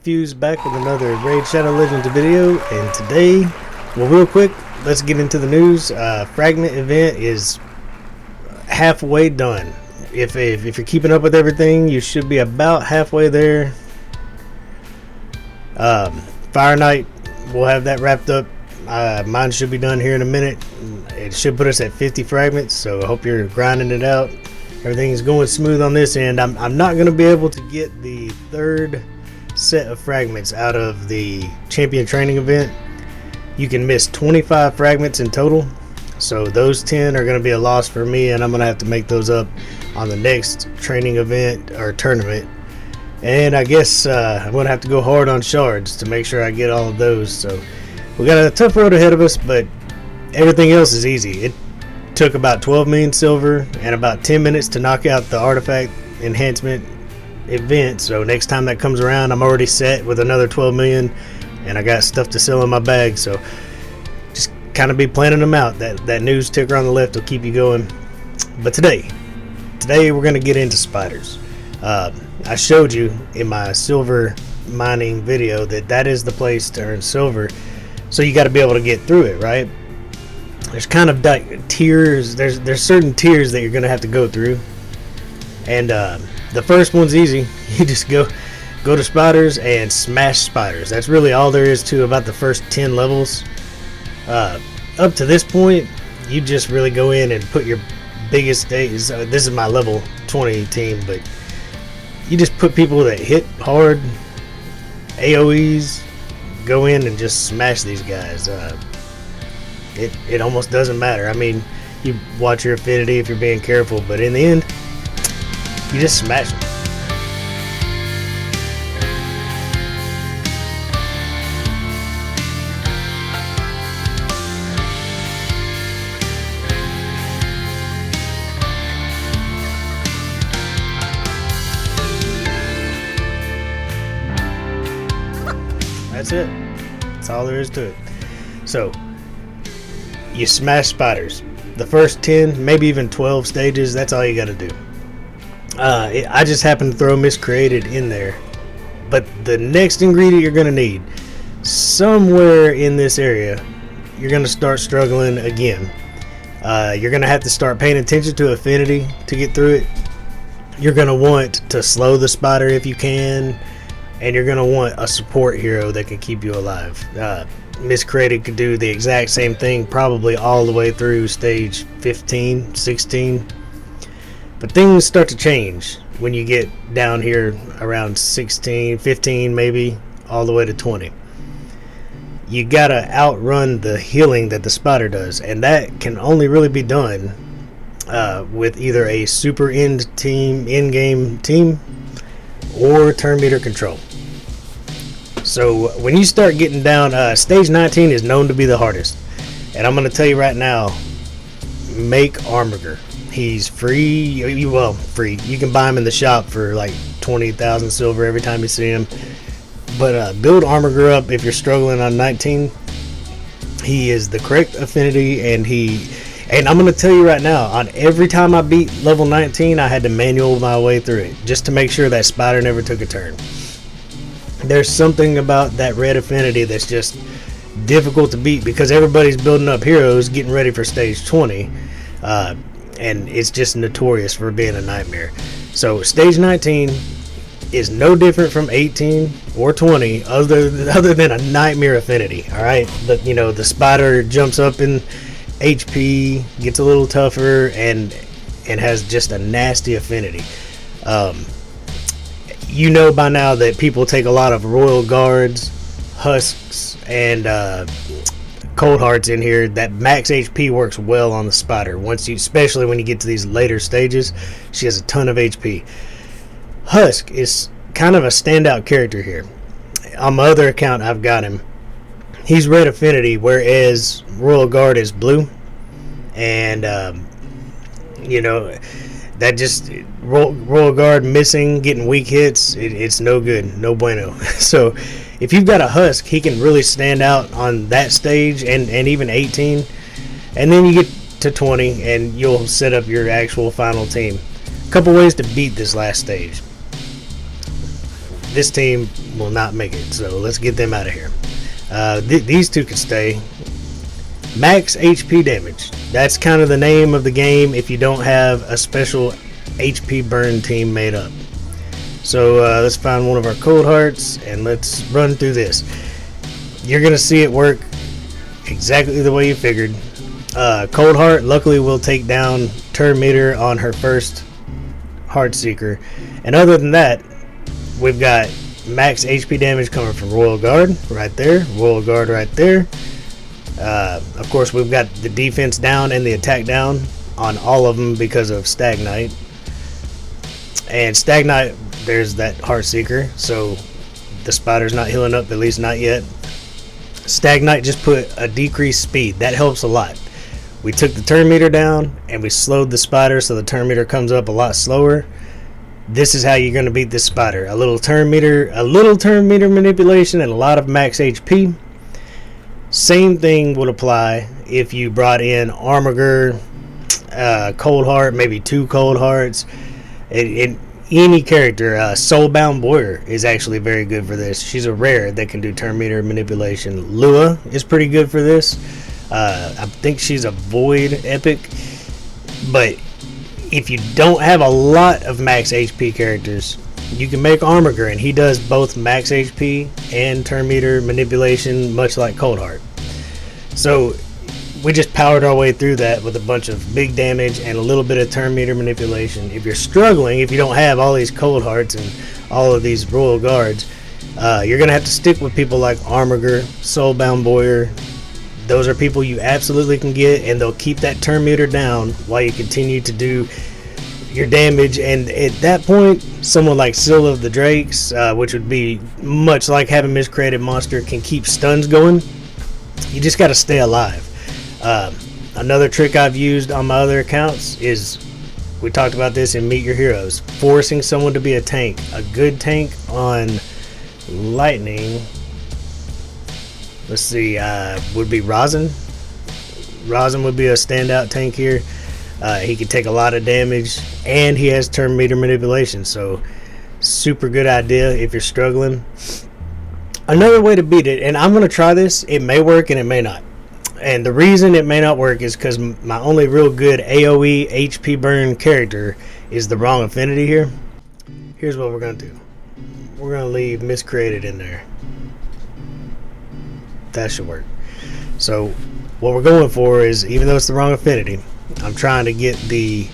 Fuse back with another Raid Shadow Legends video, and today, well, real quick, let's get into the news. Fragment event is halfway done. If you're keeping up with everything, you should be about halfway there. Fire Night, we'll have that wrapped up. Mine should be done here in a minute. It should put us at 50 fragments, so I hope you're grinding it out. Everything's going smooth on this end. I'm not going to be able to get the third set of fragments out of the champion training event. You can miss 25 fragments in total, so those 10 are going to be a loss for me, and I'm going to have to make those up on the next training event or tournament. And I guess I'm going to have to go hard on shards to make sure I get all of those. So we got a tough road ahead of us, but everything else is easy. It took about 12 million silver and about 10 minutes to knock out the artifact enhancement event, so next time that comes around I'm already set with another 12 million and I got stuff to sell in my bag. So just kind of be planning them out. That news ticker on the left will keep you going. But today we're going to get into spiders. I showed you in my silver mining video that is the place to earn silver, so you got to be able to get through it, right? There's kind of tiers. There's certain tiers that you're going to have to go through, and the first one's easy. You just go to spiders and smash spiders. That's really all there is to about the first 10 levels. Up to this point, you just really go in and put your biggest stage. This is my level 20 team, but you just put people that hit hard, AoEs, go in and just smash these guys. It almost doesn't matter. I mean, you watch your affinity if you're being careful, but in the end, you just smash them. That's it. That's all there is to it. So you smash spiders. The first 10, maybe even 12 stages, that's all you got to do. I just happened to throw miscreated in there, but the next ingredient you're going to need, somewhere in this area, you're going to start struggling again. You're going to have to start paying attention to affinity to get through it. You're going to want to slow the spider if you can, and you're going to want a support hero that can keep you alive. Miscreated could do the exact same thing probably all the way through stage 15, 16. But things start to change when you get down here around 16, 15 maybe, all the way to 20. You gotta outrun the healing that the spider does, and that can only really be done with either a super in-game team or turn meter control. So when you start getting down, stage 19 is known to be the hardest, and I'm going to tell you right now, make Armiger. He's free. Well, free. You can buy him in the shop for like 20,000 silver every time you see him. But build Armiger up if you're struggling on 19. He is the correct affinity, and I'm going to tell you right now, on every time I beat level 19, I had to manual my way through it just to make sure that spider never took a turn. There's something about that red affinity that's just difficult to beat because everybody's building up heroes getting ready for stage 20, and it's just notorious for being a nightmare. So stage 19 is no different from 18 or 20 other than a nightmare affinity. All right, the spider jumps up in HP, gets a little tougher, and has just a nasty affinity. You know by now that people take a lot of Royal Guards, Husks, and Cold Hearts in here. That max HP works well on the spider. Especially when you get to these later stages, she has a ton of HP. Husk is kind of a standout character here. On my other account, I've got him. He's red affinity, whereas Royal Guard is blue, and that just Royal Guard missing, getting weak hits, it's no good, no bueno. So if you've got a Husk, he can really stand out on that stage and even 18, and then you get to 20 and you'll set up your actual final team. A couple ways to beat this last stage. this team will not make it. So let's get them out of here. These two can stay. Max HP damage. That's kind of the name of the game if you don't have a special HP burn team made up. So let's find one of our cold hearts and let's run through this. You're going to see it work exactly the way you figured. Cold heart luckily will take down turn meter on her first heart seeker. And other than that, we've got max HP damage coming from Royal Guard right there. Royal Guard right there. Of course, we've got the defense down and the attack down on all of them because of Stag Knight. And Stag Knight, there's that Heart Seeker, so the spider's not healing up, at least not yet. Stag Knight just put a decreased speed. That helps a lot. We took the turn meter down and we slowed the spider so the turn meter comes up a lot slower. This is how you're going to beat this spider. A little turn meter manipulation and a lot of max HP. Same thing would apply if you brought in Armiger, Cold Heart, maybe 2 Cold Hearts. Any character, Soulbound Warrior is actually very good for this. She's a rare that can do turn meter manipulation. Lua is pretty good for this. I think she's a Void Epic. But if you don't have a lot of max HP characters, you can make Armiger, and he does both max HP and turn meter manipulation, much like Cold Heart. So we just powered our way through that with a bunch of big damage and a little bit of turn meter manipulation. If you're struggling, if you don't have all these Cold Hearts and all of these Royal Guards, you're going to have to stick with people like Armiger, Soulbound Warrior. Those are people you absolutely can get, and they'll keep that turn meter down while you continue to do your damage. And at that point, someone like Seal of the Drakes, which would be much like having Miscreated Monster, can keep stuns going. You just got to stay alive. Another trick I've used on my other accounts is, we talked about this in Meet Your Heroes, forcing someone to be a tank. A good tank on Lightning, let's see, would be Rosin. Rosin would be a standout tank here. He can take a lot of damage, and he has turn meter manipulation, so super good idea if you're struggling. Another way to beat it, and I'm going to try this, it may work and it may not. And the reason it may not work is because my only real good AoE HP burn character is the wrong affinity here. Here's what we're going to do. We're going to leave Miscreated in there. That should work. So what we're going for is, even though it's the wrong affinity, I'm trying to get the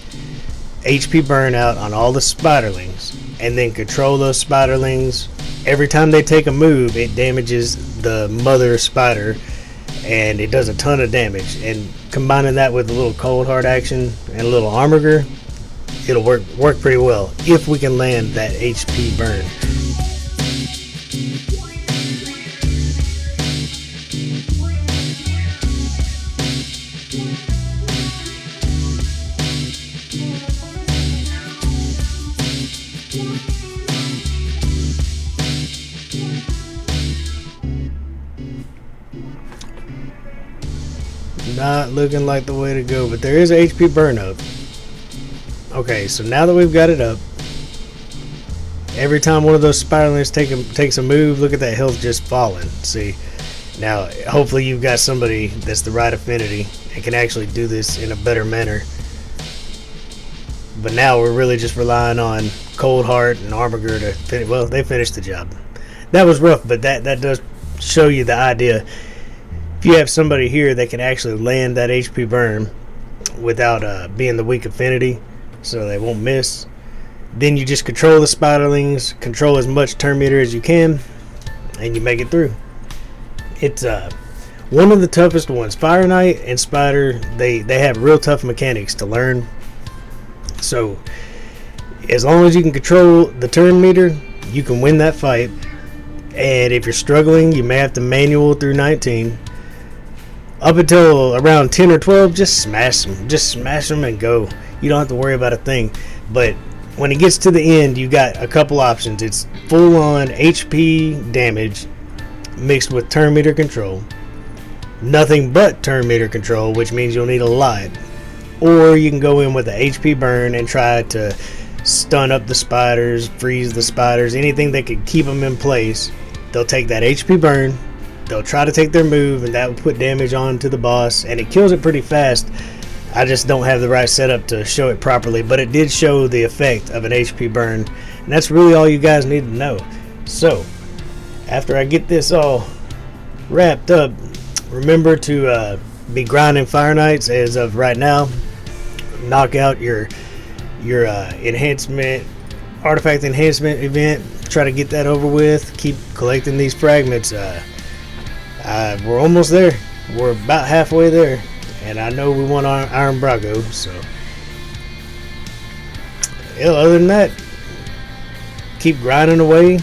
HP burn out on all the spiderlings and then control those spiderlings. Every time they take a move, it damages the mother spider, and it does a ton of damage. And combining that with a little Cold Heart action and a little Armiger, it'll work pretty well if we can land that HP burn. Not looking like the way to go, but there is HP burn up. Okay, so now that we've got it up, every time one of those spiderlings takes a move, look at that health just falling. See, now hopefully you've got somebody that's the right affinity and can actually do this in a better manner. But now we're really just relying on Cold Heart and Armiger to finish. Well, they finished the job. That was rough, but that does show you the idea. If you have somebody here that can actually land that HP burn without being the weak affinity, so they won't miss, then you just control the spiderlings, control as much turn meter as you can, and you make it through. It's one of the toughest ones. Fire Knight and Spider, they have real tough mechanics to learn. So as long as you can control the turn meter, you can win that fight. And if you're struggling, you may have to manual through 19. Up until around 10 or 12, just smash them. Just smash them and go. You don't have to worry about a thing. But when it gets to the end, you got a couple options. It's full-on HP damage mixed with turn meter control. Nothing but turn meter control, which means you'll need a lot. Or you can go in with the HP burn and try to stun up the spiders, freeze the spiders, anything that could keep them in place. They'll take that HP burn, they'll try to take their move, and that will put damage onto the boss, and it kills it pretty fast. I just don't have the right setup to show it properly, but it did show the effect of an HP burn, and that's really all you guys need to know. So, after I get this all wrapped up, remember to be grinding Fire Knights as of right now. Knock out your enhancement, artifact enhancement event. Try to get that over with. Keep collecting these fragments. We're almost there. We're about halfway there, and I know we want our Iron Brago. So, yeah, other than that, keep grinding away,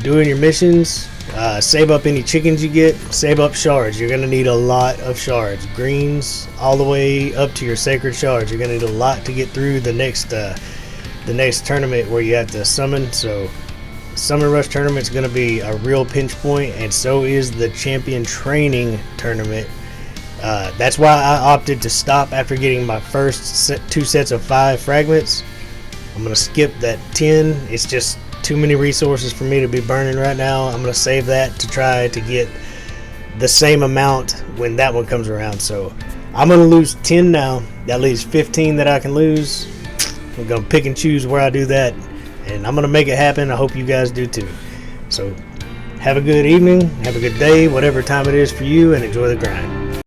doing your missions. Save up any chickens you get. Save up shards. You're gonna need a lot of shards. Greens all the way up to your sacred shards. You're gonna need a lot to get through the next tournament where you have to summon. So, Summon Rush tournament is gonna be a real pinch point, and so is the champion training tournament. That's why I opted to stop after getting my first 2 sets of 5 fragments. I'm gonna skip that 10. It's just too many resources for me to be burning right now. I'm gonna save that to try to get the same amount when that one comes around. So I'm gonna lose 10 now. That leaves 15 that I can lose. I'm gonna pick and choose where I do that, and I'm gonna make it happen. I hope you guys do too. So have a good evening, have a good day, whatever time it is for you, and enjoy the grind.